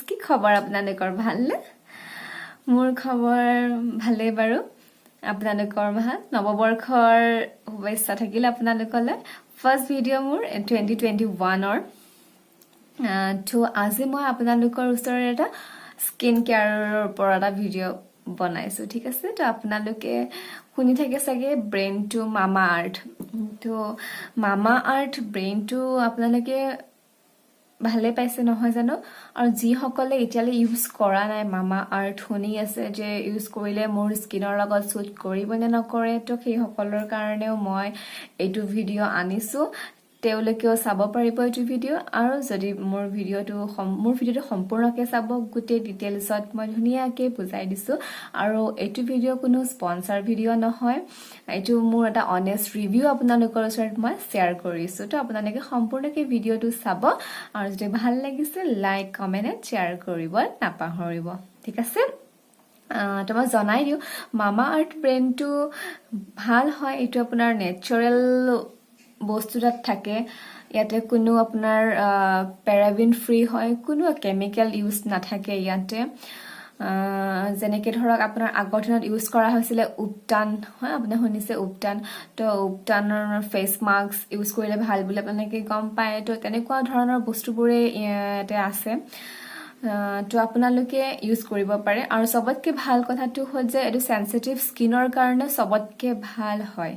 কি খবৰ আপোনালোকৰ ভালনে? মোৰ খবৰ ভালেই বাৰু। আপোনালোকৰ ভাল? নৱবৰ্ষৰ শুভেচ্ছা থাকিল আপোনালোকলৈ। ফাৰ্ষ্ট ভিডিঅ' মোৰ 2021-ৰ। তো আজি মই আপোনালোকৰ ওচৰত এটা স্কিন কেয়াৰৰ ওপৰত এটা ভিডিঅ' বনাইছোঁ, ঠিক আছে? তো আপোনালোকে শুনি থাকে চাগে ব্ৰেইন টু মামা আৰ্থ। তো মামা আৰ্থ ব্ৰেইনটো আপোনালোকে ভালে পাইছে নহয় জানো? আৰু যিসকলে এতিয়ালৈ ইউজ কৰা নাই মামা আৰ্থ, শুনি আছে যে ইউজ কৰিলে মোৰ স্কিনৰ লগত চুট কৰিব নে নকৰে, তো সেইসকলৰ কাৰণেও মই এইটো ভিডিঅ' আনিছোঁ। তেওঁলোকেও চাব পাৰিব এইটো ভিডিঅ'। আৰু যদি মোৰ ভিডিঅ'টো সম্পূৰ্ণকৈ চাব, গোটেই ডিটেইলছত মই ধুনীয়াকৈ বুজাই দিছোঁ। আৰু এইটো ভিডিঅ' কোনো স্পনচাৰ ভিডিঅ' নহয়, এইটো মোৰ এটা অনেষ্ট ৰিভিউ আপোনালোকৰ ওচৰত মই শ্বেয়াৰ কৰিছোঁ। তো আপোনালোকে সম্পূৰ্ণকৈ ভিডিঅ'টো চাব, আৰু যদি ভাল লাগিছে লাইক কমেণ্ট এণ্ড শ্বেয়াৰ কৰিব নাপাহৰিব, ঠিক আছে? তো মই জনাই দিওঁ, মামা আৰ্থ ব্ৰেইনটো ভাল হয়। এইটো আপোনাৰ নেচাৰেল বস্তু তাত থাকে। ইয়াতে কোনো আপোনাৰ পেৰাবিন ফ্ৰী হয়, কোনো কেমিকেল ইউজ নাথাকে ইয়াতে। যেনেকৈ ধৰক আপোনাৰ আগৰ দিনত ইউজ কৰা হৈছিলে উপটান, হয়, আপুনি শুনিছে উপটান। তো উপটানৰ ফেচ মাস্ক ইউজ কৰিলে ভাল বুলি আপোনালোকে গম পায়। তো তেনেকুৱা ধৰণৰ বস্তুবোৰে ইয়াতে আছে। তো আপোনালোকে ইউজ কৰিব পাৰে। আৰু চবতকৈ ভাল কথাটো হ'ল যে এইটো চেনচিটিভ স্কিনৰ কাৰণে চবতকৈ ভাল হয়।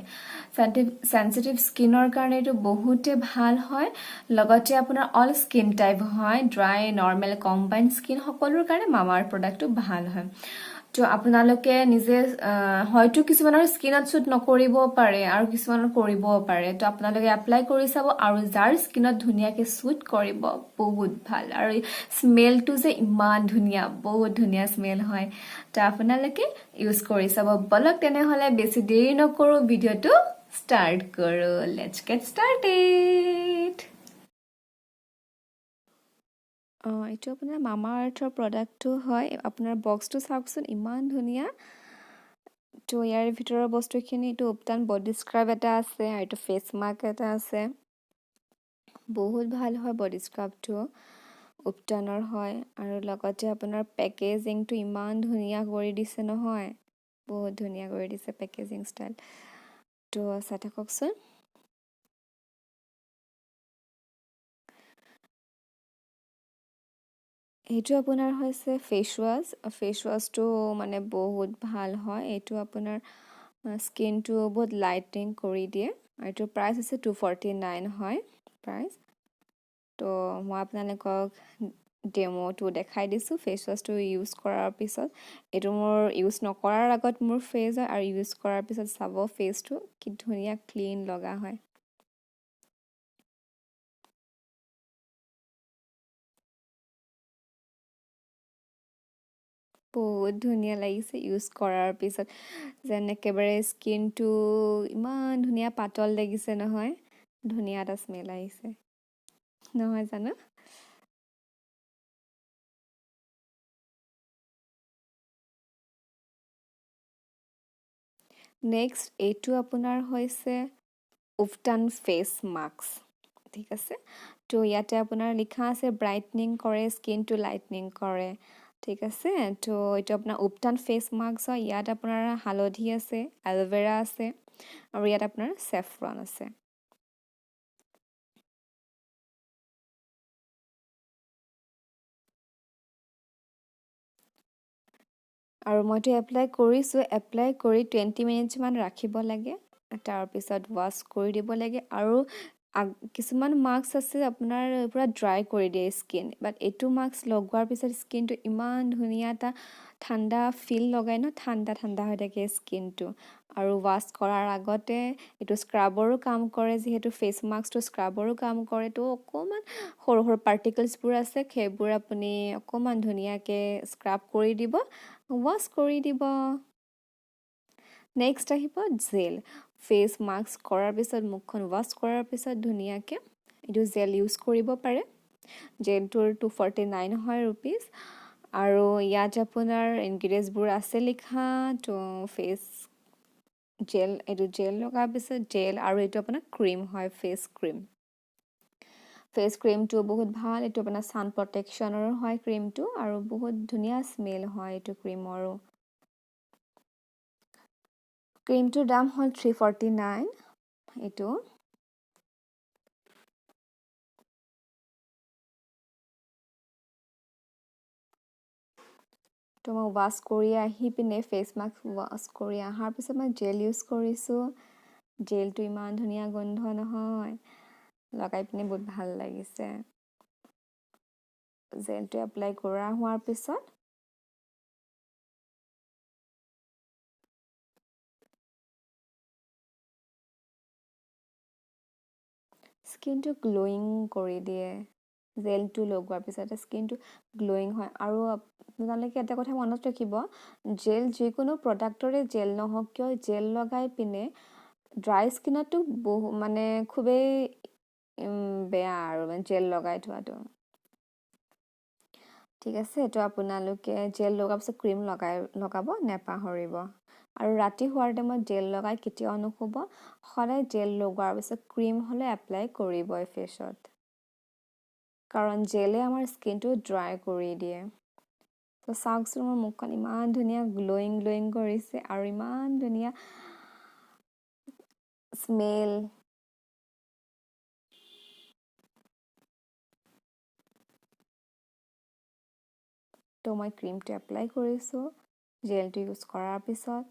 চেনচিটিভ স্কিনৰ কাৰণে এইটো বহুতে ভাল হয়। লগতে আপোনাৰ অল স্কিন টাইপ হয়, ড্ৰাই, নৰ্মেল, কম্বাইন স্কিন সকলোৰ কাৰণে মামা আৰ্থ প্ৰডাক্টটো ভাল হয়। তো আপোনালোকে নিজে হয়তো কিছুমানৰ স্কিনত চুট নকৰিব পাৰে আৰু কিছুমানৰ কৰিবও পাৰে। তো আপোনালোকে এপ্লাই কৰি চাব, আৰু যাৰ স্কিনত ধুনীয়াকৈ চুট কৰিব বহুত ভাল। আৰু স্মেলটো যে ইমান ধুনীয়া, বহুত ধুনীয়া স্মেল হয়। তো আপোনালোকে ইউজ কৰি চাব। বলক তেনেহ'লে বেছি দেৰি নকৰোঁ, ভিডিঅ'টো ষ্টাৰ্ট কৰোঁ। Let's gate started. এইটো আপোনাৰ মামা আৰ্থৰ প্ৰডাক্টটো হয়। আপোনাৰ বক্সটো চাওকচোন, ইমান ধুনীয়া। তো ইয়াৰ ভিতৰৰ বস্তুখিনি, এইটো উপটান বডি স্ক্ৰাব এটা আছে, আৰু এইটো ফেচ মাস্ক এটা আছে। বহুত ভাল হয় বডি স্ক্ৰাবটো, উপটানৰ হয়। আৰু লগতে আপোনাৰ পেকেজিংটো ইমান ধুনীয়া কৰি দিছে নহয়, বহুত ধুনীয়া কৰি দিছে পেকেজিং ষ্টাইল। তো চাই থাককচোন। এইটো আপোনাৰ হৈছে ফেচ ৱাছ। ফেচ ৱাছটো মানে বহুত ভাল হয়। এইটো আপোনাৰ স্কিনটো বহুত লাইটেনিং কৰি দিয়ে। এইটো প্ৰাইচ হৈছে 249 হয় প্ৰাইচ। তো মই আপোনালোকক ডেম'টো দেখাই দিছোঁ ফেচ ৱাছটো ইউজ কৰাৰ পিছত। এইটো মোৰ ইউজ নকৰাৰ আগত মোৰ ফেচ হয়, আৰু ইউজ কৰাৰ পিছত চাব ফেচটো কি ধুনীয়া ক্লিন লগা হয়। বহুত ধুনীয়া লাগিছে ইউজ কৰাৰ পিছত, যেন একেবাৰে স্কিনটো ইমান ধুনীয়া পাতল লাগিছে নহয়, ধুনীয়া এটা স্মেল আহিছে নহয় জানো? নেক্সট এইটো আপোনাৰ হৈছে উপটান ফেচ মাস্ক, ঠিক আছে? তো ইয়াতে আপোনাৰ লিখা আছে ব্ৰাইটনিং কৰে, স্কিনটো লাইটনিং কৰে, ঠিক আছে? তো এইটো আপোনাৰ উপটান ফেচ মাস্ক হয়। ইয়াত আপোনাৰ হালধি আছে, এল'ভেৰা আছে, আৰু ইয়াত আপোনাৰ চেফ্ৰন আছে। আৰু মইতো এপ্লাই কৰিছোঁ। এপ্লাই কৰি 20 মিনিটছমান ৰাখিব লাগে, তাৰপিছত ৱাছ কৰি দিব লাগে। আৰু কিছুমান মাস্ক আছে আপোনাৰ পূৰা ড্ৰাই কৰি দিয়ে স্কিন, বাট এইটো মাস্ক লগোৱাৰ পিছত স্কিনটো ইমান ধুনীয়া এটা ঠাণ্ডা ফিল লগায় ন, ঠাণ্ডা ঠাণ্ডা হৈ থাকে স্কিনটো। আৰু ৱাছ কৰাৰ আগতে এইটো স্ক্ৰাবৰো কাম কৰে, যিহেতু ফেচ মাস্কটো স্ক্ৰাবৰো কাম কৰে। তো অকণমান সৰু সৰু পাৰ্টিকলছবোৰ আছে, সেইবোৰ আপুনি অকণমান ধুনীয়াকৈ স্ক্ৰাব কৰি দিব, ৱাছ কৰি দিব। নেক্সট আহিব জেল। ফেচ মাস্ক কৰাৰ পিছত, মুখখন ৱাছ কৰাৰ পিছত ধুনীয়াকৈ এইটো জেল ইউজ কৰিব পাৰে। জেলটোৰ 249 হয় ৰুপিজ। আৰু ইয়াত আপোনাৰ ইনগ্ৰিডিয়েণ্টছবোৰ আছে লিখা। তো ফেচ জেল, এইটো জেল লগাৰ পিছত জেল, আৰু এইটো আপোনাৰ ক্ৰীম হয়, ফেচ ক্ৰীম। ফেচ ক্ৰীমটো বহুত ভাল এইটো আপোনাৰ ছান প্ৰটেকশ্যনৰ হয় ক্ৰীমটো আৰু বহুত ধুনীয়া স্মেল হয় এইটো ক্ৰীমৰো ক্ৰীমটোৰ দাম হ'ল 349 এইটো তো মই ৱাছ কৰি আহি পিনে ফেচ মাস্ক ৱাছ কৰি অহাৰ পিছত মই জেল ইউজ কৰিছোঁ জেলটো ইমান ধুনীয়া গোন্ধ নহয় লগাই পিনে বহুত ভাল লাগিছে জেলটো এপ্লাই কৰা হোৱাৰ পিছত স্কিনটো গ্লোয়িং কৰি দিয়ে জেলটো লগোৱাৰ পিছতে স্কিনটো গ্লোয়িং হয় আৰু আপোনালোকে এটা কথা মনত ৰাখিব জেল যিকোনো প্ৰডাক্টৰে জেল নহওক কিয় জেল লগাই পিনে ড্ৰাই স্কিনতো মানে খুবেই বেয়া আৰু জেল লগাই থোৱাটো ঠিক আছে এইটো আপোনালোকে জেল লগাৰ পিছত ক্ৰীম লগাব নেপাহৰিব আৰু ৰাতি শোৱাৰ টাইমত জেল লগাই কেতিয়াও নুশুব সদায় জেল লগোৱাৰ পিছত ক্ৰীম হ'লে এপ্লাই কৰিবই ফেচত কাৰণ জেলে আমাৰ স্কিনটো ড্ৰাই কৰি দিয়ে তো চাওকচোন মোৰ মুখখন ইমান ধুনীয়া গ্লোয়িং কৰিছে আৰু ইমান ধুনীয়া স্মেল তো মই ক্ৰীমটো এপ্লাই কৰিছোঁ জেলটো ইউজ কৰাৰ পিছত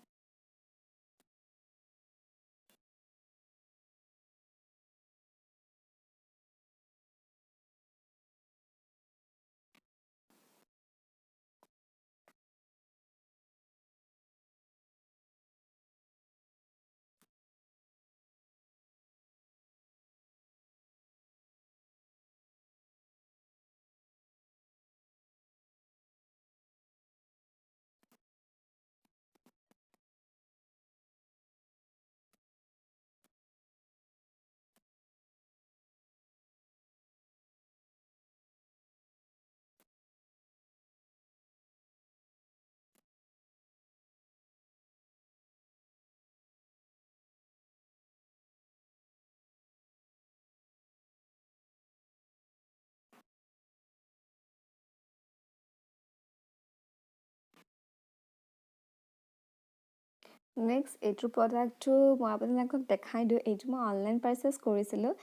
নেক্সট এইটো প্ৰডাক্টটো মই আপোনালোকক দেখাই দিওঁ এইটো মই অনলাইন পাৰ্চেছ কৰিছিলোঁ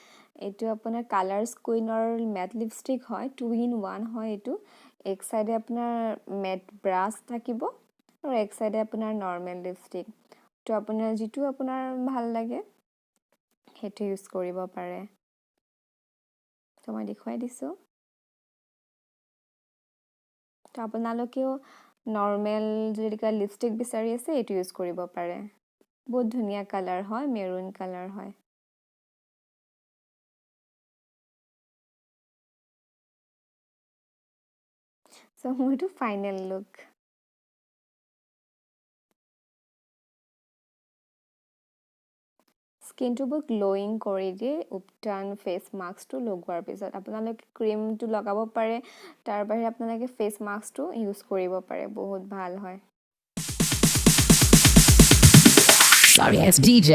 এইটো আপোনাৰ কালাৰ্ছ কুইনৰ মেট লিপষ্টিক হয় 2 in 1 হয় এইটো এক চাইডে আপোনাৰ মেট ব্ৰাছ থাকিব আৰু এক চাইডে আপোনাৰ নৰ্মেল লিপষ্টিক তো আপোনাৰ যিটো আপোনাৰ ভাল লাগে সেইটো ইউজ কৰিব পাৰে তো মই দেখুৱাই দিছোঁ তো আপোনালোকেও নৰ্মেল যদি লিপষ্টিক বিচাৰি আছে এইটো ইউজ কৰিব পাৰে বহুত ধুনীয়া কালাৰ হয় মেৰুন কালাৰ হয় সো মোৰটো ফাইনেল লুক স্কিনটো বহুত গ্লোয়িং কৰি দিয়ে উপটান ফেচ মাস্কটো লগোৱাৰ পিছত আপোনালোকে ক্ৰীমটো লগাব পাৰে তাৰ বাহিৰে আপোনালোকে ফেচ মাস্কটো ইউজ কৰিব পাৰে বহুত ভাল হয় Sorry, it's DJ.